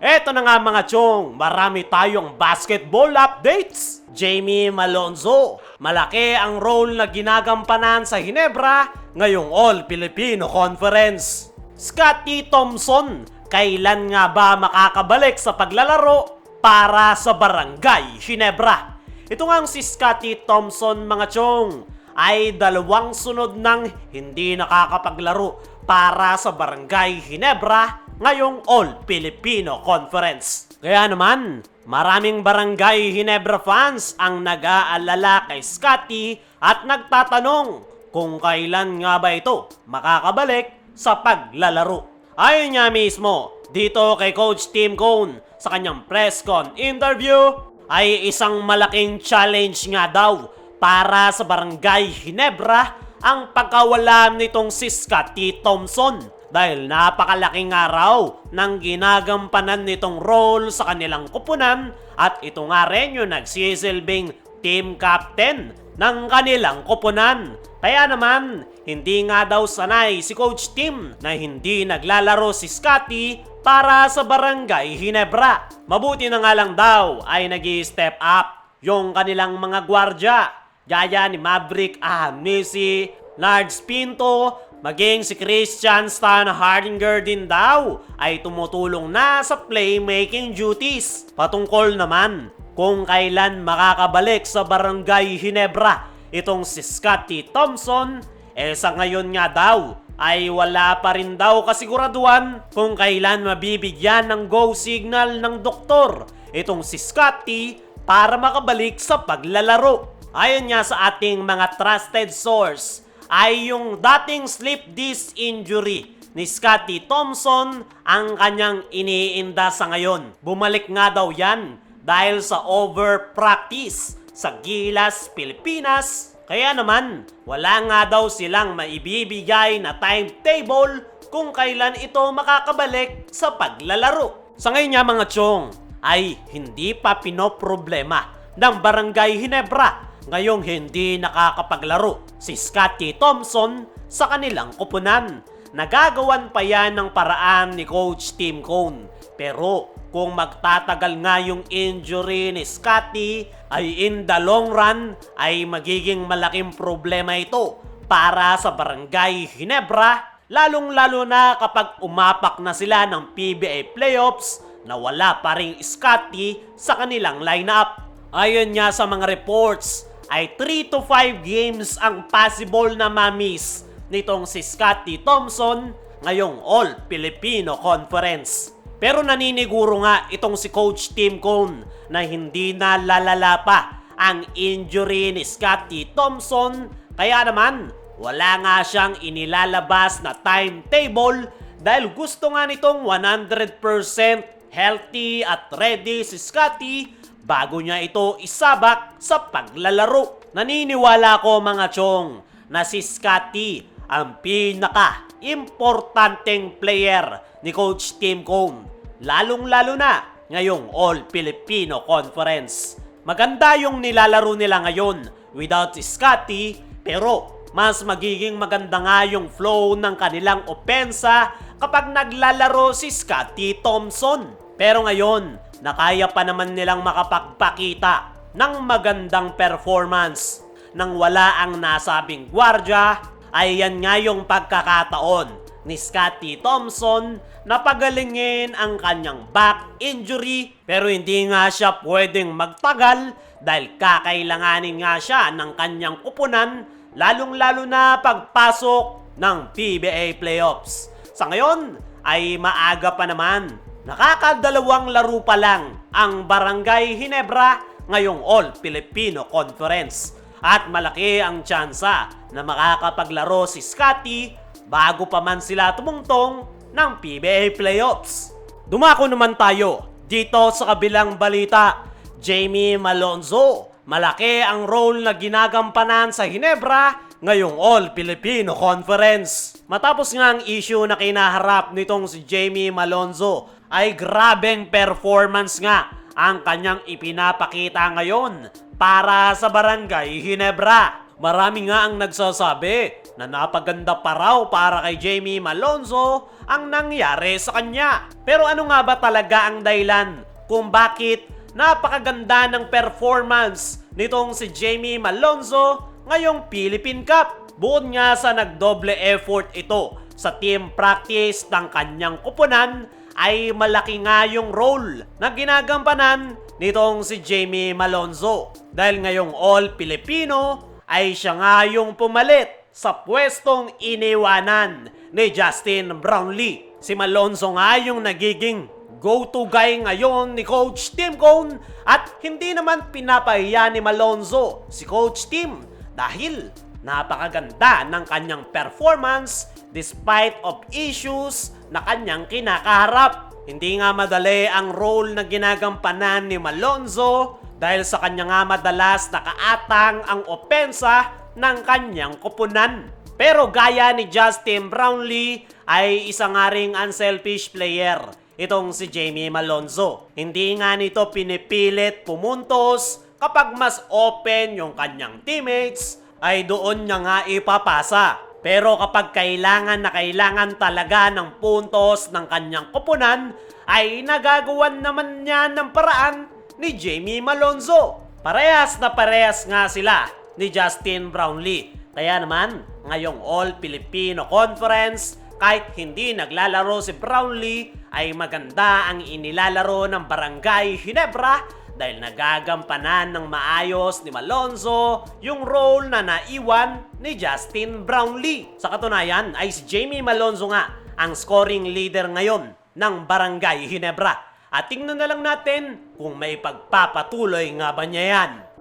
Eto na nga mga chong, marami tayong basketball updates. Jamie Malonzo, malaki ang role na ginagampanan sa Ginebra ngayong All-Filipino Conference. Scottie Thompson, kailan nga ba makakabalik sa paglalaro para sa Barangay Ginebra? Ito nga si Scottie Thompson mga chong, ay dalawang sunod nang hindi nakakapaglaro para sa Barangay Ginebra ngayong All-Filipino Conference. Kaya naman, maraming Barangay Ginebra fans ang nag-aalala kay Scottie at nagtatanong kung kailan nga ba ito makakabalik sa paglalaro. Ayon niya mismo dito kay Coach Tim Cone sa kanyang press con interview ay isang malaking challenge nga daw para sa Barangay Ginebra ang pagkawala nitong si Scottie Thompson dahil napakalaking araw ng ginagampanan nitong role sa kanilang kupunan at ito nga rin yung nagsisilbing team captain ng kanilang kupunan. Kaya naman, hindi nga daw sanay si Coach Tim na hindi naglalaro si Scottie para sa Barangay Ginebra. Mabuti na nga lang daw ay nag-i-step up yung kanilang mga gwardya, gaya ni Maverick Ahanisi, Large Pinto, maging si Christian Stan Hardinger din daw ay tumutulong na sa playmaking duties. Patungkol naman kung kailan makakabalik sa Barangay Ginebra itong si Scottie Thompson, sa ngayon nga daw ay wala pa rin daw kasiguraduhan kung kailan mabibigyan ng go signal ng doktor itong si Scottie para makabalik sa paglalaro. Ayon nga sa ating mga trusted source, ay yung dating slip disc injury ni Scottie Thompson ang kanyang iniinda sa ngayon. Bumalik nga daw yan dahil sa over-practice sa Gilas, Pilipinas. Kaya naman, wala nga daw silang maibibigay na timetable kung kailan ito makakabalik sa paglalaro. Sa ngayon nga mga chong, ay hindi pa pinoproblema ng Barangay Ginebra ngayong hindi nakakapaglaro si Scottie Thompson sa kanilang kupunan. Nagagawan pa yan ng paraan ni Coach Tim Cone. Pero kung magtatagal nga yung injury ni Scottie, ay in the long run ay magiging malaking problema ito para sa Barangay Ginebra, lalong-lalo na kapag umapak na sila ng PBA playoffs na wala pa ring Scottie sa kanilang lineup. Ayon nga sa mga reports, ay 3 to 5 games ang possible na ma-miss nitong si Scottie Thompson ngayong All-Filipino Conference. Pero naniniguro nga itong si Coach Tim Cone na hindi na lalala pa ang injury ni Scottie Thompson, kaya naman wala nga siyang inilalabas na timetable dahil gusto nga nitong 100% healthy at ready si Scottie bago niya ito isabak sa paglalaro. Naniniwala ko mga chong na si Scottie ang pinaka-importanteng player ni Coach Tim Cone, lalong-lalo na ngayong All-Filipino Conference. Maganda yung nilalaro nila ngayon without si Scottie, pero mas magiging maganda nga yung flow ng kanilang opensa kapag naglalaro si Scottie Thompson. Pero ngayon, nakaya pa naman nilang makapagpakita ng magandang performance nang wala ang nasabing gwardya. Ay yan nga yung pagkakataon ni Scottie Thompson na pagalingin ang kanyang back injury, pero hindi nga siya pwedeng magtagal dahil kakailanganin nga siya ng kanyang kupunan, lalong-lalo na pagpasok ng PBA playoffs. Sa ngayon ay maaga pa naman. Nakakadalawang laro pa lang ang Barangay Ginebra ngayong All-Filipino Conference at malaki ang tsansa na makakapaglaro si Scottie bago pa man sila tumungtong ng PBA playoffs. Dumako naman tayo dito sa kabilang balita. Jamie Malonzo, malaki ang role na ginagampanan sa Ginebra ngayong All-Filipino Conference. Matapos nga ang issue na kinaharap nitong si Jamie Malonzo, ay grabeng performance nga ang kanyang ipinapakita ngayon para sa Barangay Ginebra. Marami nga ang nagsasabi na napaganda pa raw para kay Jamie Malonzo ang nangyari sa kanya. Pero ano nga ba talaga ang dahilan kung bakit napakaganda ng performance nitong si Jamie Malonzo ngayong Philippine Cup? Bukod nga sa nagdoble effort ito sa team practice ng kanyang kupunan, ay malaki nga yung role na ginagampanan nitong si Jamie Malonzo. Dahil ngayong All-Filipino ay siya nga yung pumalit sa pwestong iniwanan ni Justin Brownlee. Si Malonzo nga yung nagiging go-to guy ngayon ni Coach Tim Cone at hindi naman pinapahiya ni Malonzo si Coach Tim dahil napakaganda ng kanyang performance despite of issues na kanyang kinakaharap. Hindi nga madali ang role na ginagampanan ni Malonzo dahil sa kanya nga madalas nakaatang ang opensa ng kanyang kupunan. Pero gaya ni Justin Brownlee ay isa nga ring unselfish player itong si Jamie Malonzo. Hindi nga nito pinipilit pumuntos kapag mas open yung kanyang teammates ay doon niya nga ipapasa. Pero kapag kailangan na kailangan talaga ng puntos ng kanyang kupunan, ay nagagawan naman niya ng paraan ni Jamie Malonzo. Parehas na parehas nga sila ni Justin Brownlee. Kaya naman, ngayong All-Filipino Conference, kahit hindi naglalaro si Brownlee, ay maganda ang inilalaro ng Barangay Ginebra dahil nagagampanan ng maayos ni Malonzo yung role na naiwan ni Justin Brownlee. Sa katunayan ay si Jamie Malonzo nga ang scoring leader ngayon ng Barangay Ginebra. At tingnan na lang natin kung may pagpapatuloy nga ba niya yan.